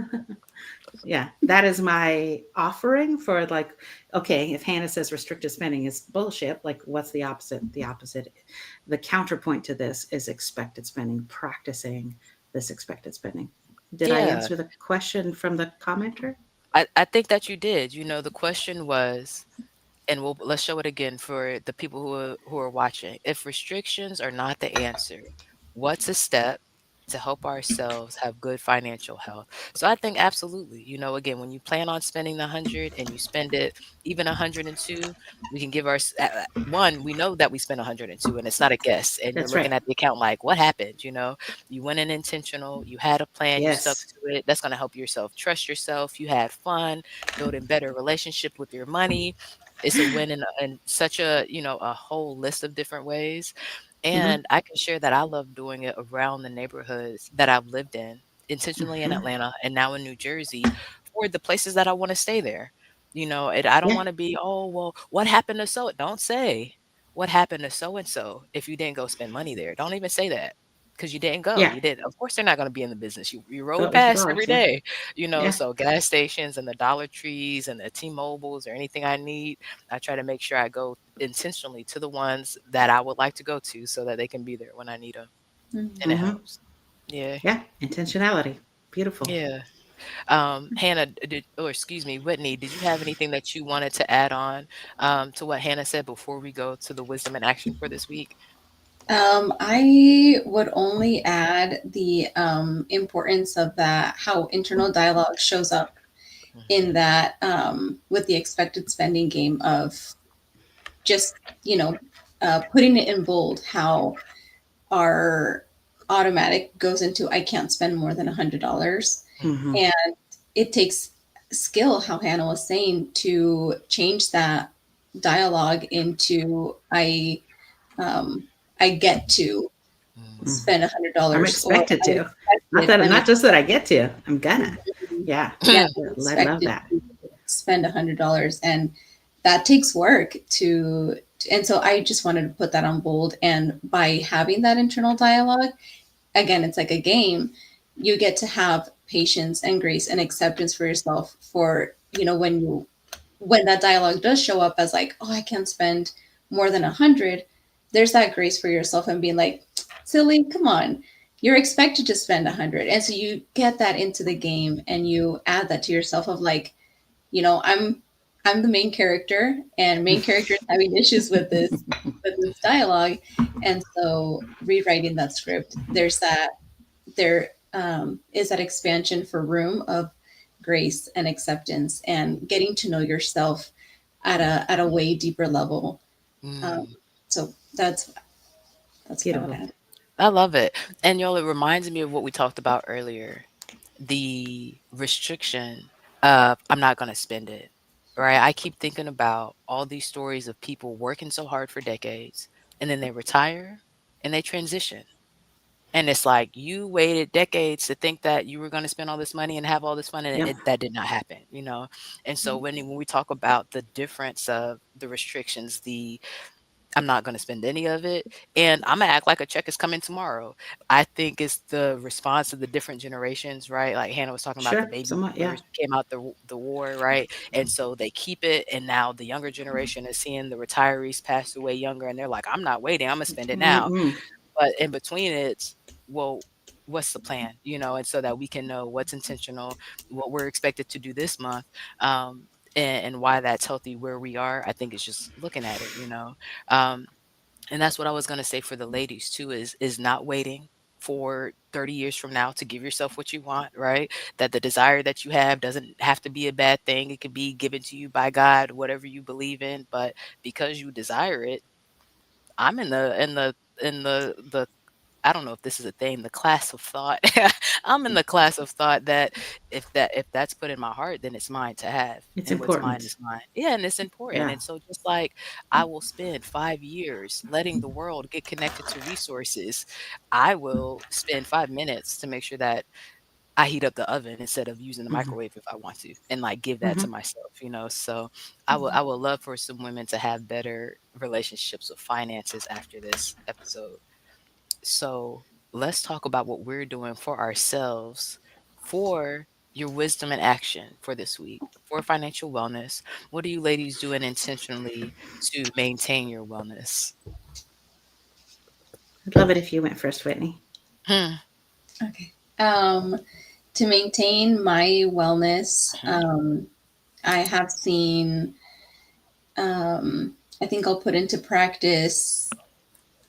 yeah, that is my offering for like, okay, if Hannah says restricted spending is bullshit, like what's the opposite? The counterpoint to this is expected spending, practicing this expected spending. Did I yeah. answer the question from the commenter? I think that you did. The question was, and let's show it again for the people who are watching. If restrictions are not the answer, what's a step to help ourselves have good financial health? So I think absolutely. Again, when you plan on spending the 100 and you spend it even 102, we can give one. We know that we spent 102, and it's not a guess. And you're That's right. looking at the account like, what happened? You went in intentional. You had a plan. You stuck Yes. to it. That's going to help yourself trust yourself. You had fun, building better relationship with your money. It's a win in such a whole list of different ways. Hmm. And I can share that I love doing it around the neighborhoods that I've lived in, intentionally in Hmm. Atlanta and now in New Jersey, for the places that I want to stay there. I don't Yeah. want to be, oh, well, what happened to so? Don't say what happened to so and so if you didn't go spend money there. Don't even say that because you didn't go. Yeah. You didn't. Of course, they're not going to be in the business. You rode Vote with your past every dollars. Yeah. day, Yeah. so gas stations and the Dollar Trees and the T-Mobiles or anything I need, I try to make sure I go intentionally to the ones that I would like to go to so that they can be there when I need them, and it Mhm. Hmm. helps. Yeah, Yeah. Intentionality. Beautiful. yeah. Hannah, or excuse me, Whitney, did you have anything that you wanted to add on to what Hannah said before we go to the wisdom and action for this week? I would only add the importance of that, how internal dialogue shows up in Hmm. that, with the expected spending game of just, you know, putting it in bold, how our automatic goes into, I can't spend more than $100. Hmm. And it takes skill, how Hannah was saying, to change that dialogue into, um, I get to Hmm. spend I'm $100, or expected I'm to. expected, I'm Not just that I get to. I'm gonna. Yeah. yeah, Hmm. I'm I love expected that. to spend $100, and that takes work to. And so I just wanted to put that on bold. And by having that internal dialogue, again, it's like a game. You get to have patience and grace and acceptance for yourself for, when that dialogue does show up as like, oh, I can't spend more than 100. There's that grace for yourself and being like, silly, come on, you're expected to spend 100. And so you get that into the game and you add that to yourself of like, I'm I'm the main character, and main character is having issues with this dialogue, and so rewriting that script, there is that expansion for room of grace and acceptance and getting to know yourself at a way deeper level. Um, Mm. so that's what I would Beautiful. add. I love it. And y'all, it reminds me of what we talked about earlier, the restriction of I'm not going to spend it. Right? I keep thinking about all these stories of people working so hard for decades and then they retire and they transition. And it's like you waited decades to think that you were going to spend all this money and have all this fun, and Yep. that did not happen, you know. And so when we talk about the difference of the restrictions, the I'm not going to spend any of it, and I'm gonna act like a check is coming tomorrow. I think it's the response of the different generations, right? Like Hannah was talking about the Sure. baby Somewhat. Yeah. boomers who came out the war, right? And so they keep it, and now the younger generation is seeing the retirees pass away younger, and they're like, I'm not waiting, I'm gonna spend it now. Mm-mm. But in between it's, well, what's the plan? You know, and so that we can know what's intentional, what we're expected to do this month, and why that's healthy where we are. I think it's just looking at it, you know. Um, and that's what I was gonna say for the ladies too, is not waiting for 30 years from now to give yourself what you want, right? That the desire that you have doesn't have to be a bad thing. It could be given to you by God, whatever you believe in, but because you desire it, I'm in the I don't know if this is a thing, the class of thought. I'm in the class of thought that if that's put in my heart, then it's mine to have, It's and what's mine important. is mine. Yeah, and it's important. Yeah. And so just like I will spend 5 years letting the world get connected to resources, I will spend 5 minutes to make sure that I heat up the oven instead of using the Mm-hmm. microwave if I want to, and like give that to Mm-hmm. myself, you know. So I would love for some women to have better relationships with finances after this episode. So let's talk about what we're doing for ourselves for your wisdom and action for this week for financial wellness. What are you ladies doing intentionally to maintain your wellness? I'd love it if you went first, Whitney. Hmm. Okay. To maintain my wellness, Hmm. I have seen, I think I'll put into practice.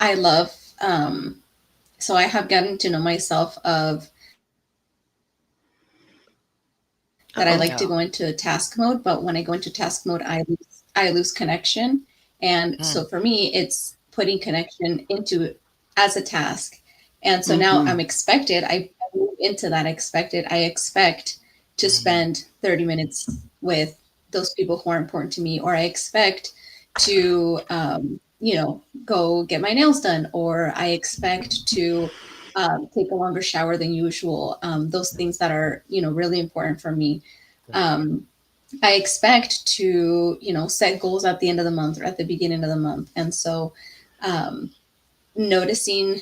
I love, um, so I have gotten to know myself of that I Uh-oh. like to Yeah. go into task mode, but when I go into task mode, I lose connection. And Mm, so for me, it's putting connection into as a task. And so now Mm-hmm. I'm expected, I move into that expected. I expect to mm, spend 30 minutes with those people who are important to me, or I expect to, go get my nails done, or I expect to take a longer shower than usual. Those things that are, really important for me. right. um, I expect to, set goals at the end of the month or at the beginning of the month. And so um, noticing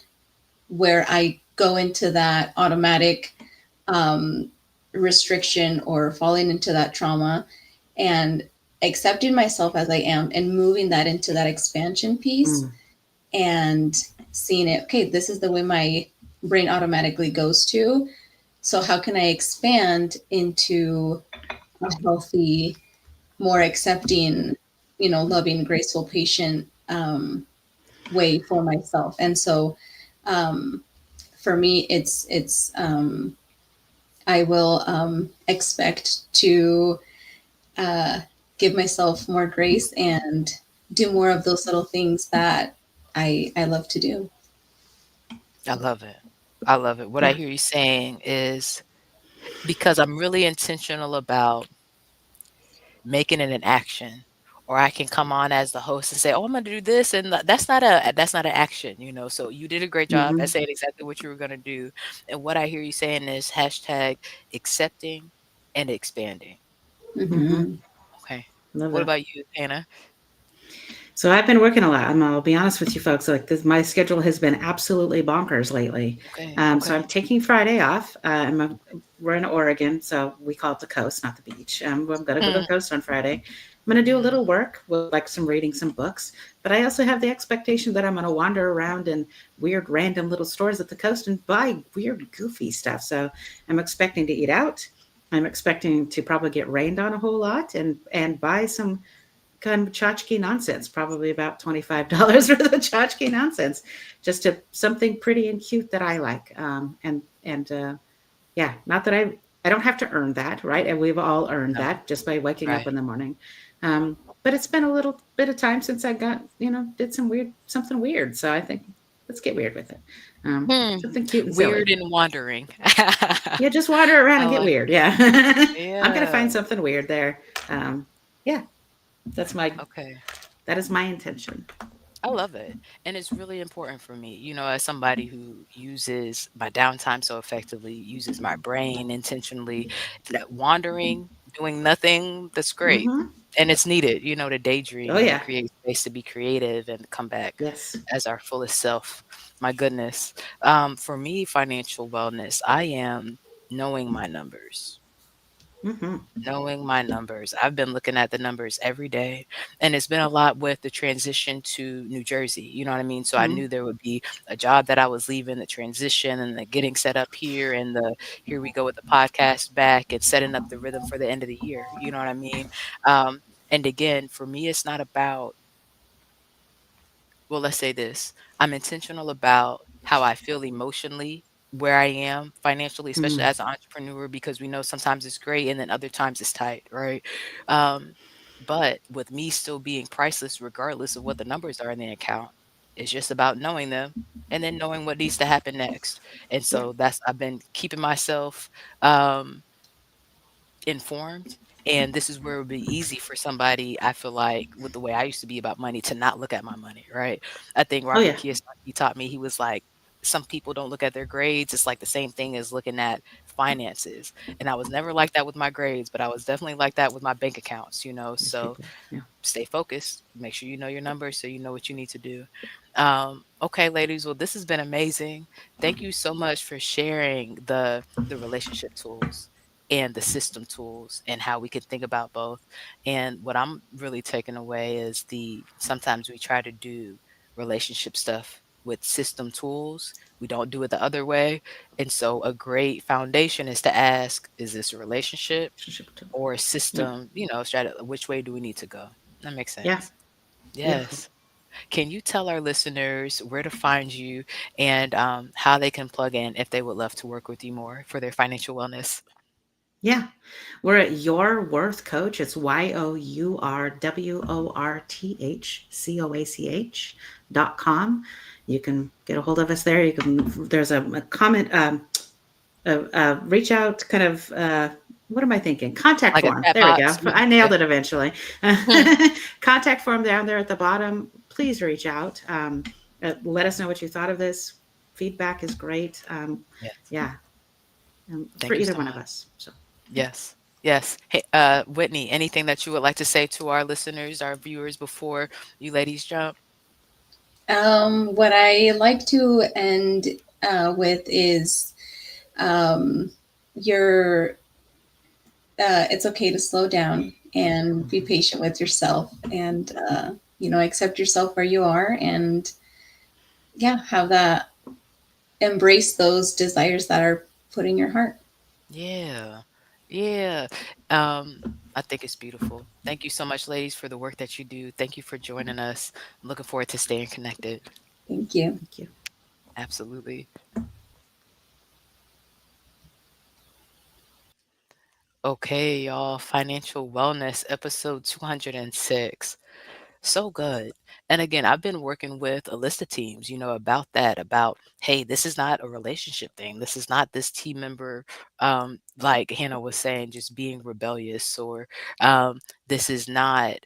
where I go into that automatic um, restriction or falling into that trauma, and accepting myself as I am and moving that into that expansion piece, Mm. and seeing it, okay, this is the way my brain automatically goes to. So how can I expand into a healthy, more accepting, loving, graceful, patient way for myself? And so um, for me, it's I will expect to uh, give myself more grace and do more of those little things that I love to do. I love it. I love it. What I Yeah. hear you saying is because I'm really intentional about making it an action, or I can come on as the host and say, "Oh, I'm gonna do this," and that's not an action, you know. So you did a great job at Mm-hmm. saying exactly what you were gonna do. And what I hear you saying is hashtag accepting and expanding. Mm-hmm. Mm-hmm. Okay. Love What that. about you, Hannah? So I've been working a lot. I'll be honest with you folks. Like this, my schedule has been absolutely bonkers lately. Okay. So I'm Okay. taking Friday off. We're in Oregon, so we call it the coast, not the beach. I'm going to go to the Mm, coast on Friday. I'm going to do a mhm. little work with like some reading some books, but I also have the expectation that I'm going to wander around in weird, random little stores at the coast and buy weird, goofy stuff. So I'm expecting to eat out. I'm expecting to probably get rained on a whole lot and buy some kind of tchotchke nonsense, probably about $25 worth of tchotchke nonsense, just to something pretty and cute that I like. And yeah, not that I don't have to earn that, right? And we've all earned No, that just by waking up right. in the morning. But it's been a little bit of time since I got, did something weird. So I think let's get weird with it. Hmm. Something cute and silly. Weird and wandering. Yeah, just wander around I and get like weird. Yeah. I'm gonna yeah. find something weird there. Yeah, that's my Okay. that is my intention. I love it. And it's really important for me, as somebody who uses my downtime so effectively, uses my brain intentionally, that wandering, doing nothing, that's great. Mm-hmm. And it's needed, to Oh daydream and yeah. create space to be creative and come back Yes. as our fullest self. My goodness. For me, financial wellness, I am knowing my numbers. Mm-hmm. Knowing my numbers. I've been looking at the numbers every day, and it's been a lot with the transition to New Jersey, you know what I mean? So I Mm-hmm. knew there would be a job that I was leaving, the transition and the getting set up here and the here we go with the podcast back and setting up the rhythm for the end of the year, you know what I mean? And again, for me, it's not about well, let's say this. I'm intentional about how I feel emotionally, where I am financially, especially Mm. as an entrepreneur, because we know sometimes it's great and then other times it's tight, right? Um, but with me still being priceless, regardless of what the numbers are in the account, it's just about knowing them and then knowing what needs to happen next. And Yeah. so I've been keeping myself. Um, informed. And this is where it would be easy for somebody, I feel like, with the way I used to be about money, to not look at my money, right? I think Oh Robert yeah. Kiyosaki taught me, he was like, some people don't look at their grades. It's like the same thing as looking at finances. And I was never like that with my grades, but I was definitely like that with my bank accounts. These So people. Yeah. stay focused. Make sure you know your numbers so you know what you need to do. Okay, ladies. Well, this has been amazing. Thank you so much for sharing the relationship tools and the system tools and how we can think about both. And what I'm really taking away is the sometimes we try to do relationship stuff with system tools. We don't do it the other way. And so a great foundation is to ask, is this a relationship Relationship too. or a Yeah. system, which way do we need to go? That makes Yeah. sense. Beautiful. Yes. Can you tell our listeners where to find you and how they can plug in if they would love to work with you more for their financial wellness? Yeah. We're at Your Worth Coach. It's YOURWORTHCOACH.com. You can get a hold of us there. There's a comment, reach out kind of, what am I thinking? Contact Like a form. chat There we go. box? Mhm. I nailed Okay. it eventually. Hmm. Contact form down there at the bottom. Please reach out. Let us know what you thought of this. Feedback is great. Yes. Yeah, for Thank you either so one of much. us. So, Yes. Yes. Hey, Whitney, anything that you would like to say to our listeners, our viewers, before you ladies jump? What I like to end with is um, your it's okay to slow down and be mhm. patient with yourself and accept yourself where you are and yeah, have that embrace those desires that are put in your heart. Yeah. Yeah. Um, I think it's beautiful. Thank you so much, ladies, for the work that you do. Thank you for joining us. I'm looking forward to staying connected. Thank you. Thank you. Absolutely. Okay, y'all. Financial Wellness, episode 206. So good. And again, I've been working with a list of teams, about that, about, hey, this is not a relationship thing. This is not this team member, like Hannah was saying, just being rebellious, or this is not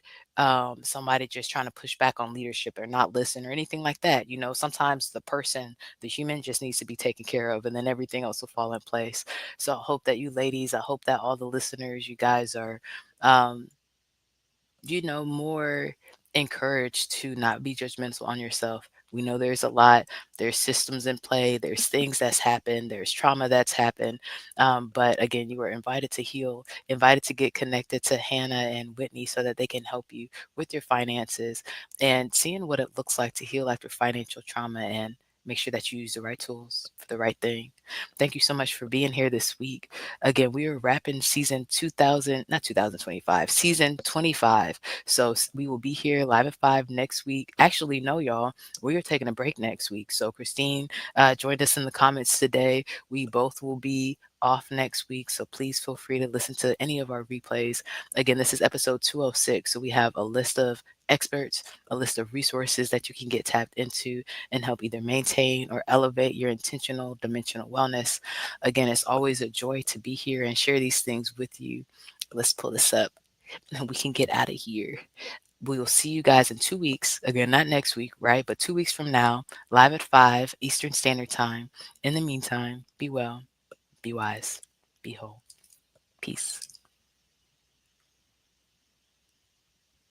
somebody just trying to push back on leadership or not listen or anything like that. Sometimes the human just needs to be taken care of and then everything else will fall in place. So I hope that you ladies, I hope that all the listeners, you guys are. Um, more encouraged to not be judgmental on yourself. We know there's a lot, there's systems in play, there's things that's happened, there's trauma that's happened. But again, you are invited to heal, invited to get connected to Hannah and Whitney so that they can help you with your finances and seeing what it looks like to heal after financial trauma and Make sure that you use the right tools for the right thing. Thank you so much for being here this week. Again, we are wrapping season 2000, not 2025, season 25. So we will be here live at 5 next week. Actually, no, y'all, we are taking a break next week. So Christine joined us in the comments today. We both will be off next week. So please feel free to listen to any of our replays. Again, this is episode 206. So we have a list of experts, a list of resources that you can get tapped into and help either maintain or elevate your intentional dimensional wellness. Again, it's always a joy to be here and share these things with you. Let's pull this up and we can get out of here. We will see you guys in 2 weeks. Again, not next week, right? But 2 weeks from now, live at 5 Eastern Standard Time. In the meantime, be well, be wise, be whole. Peace.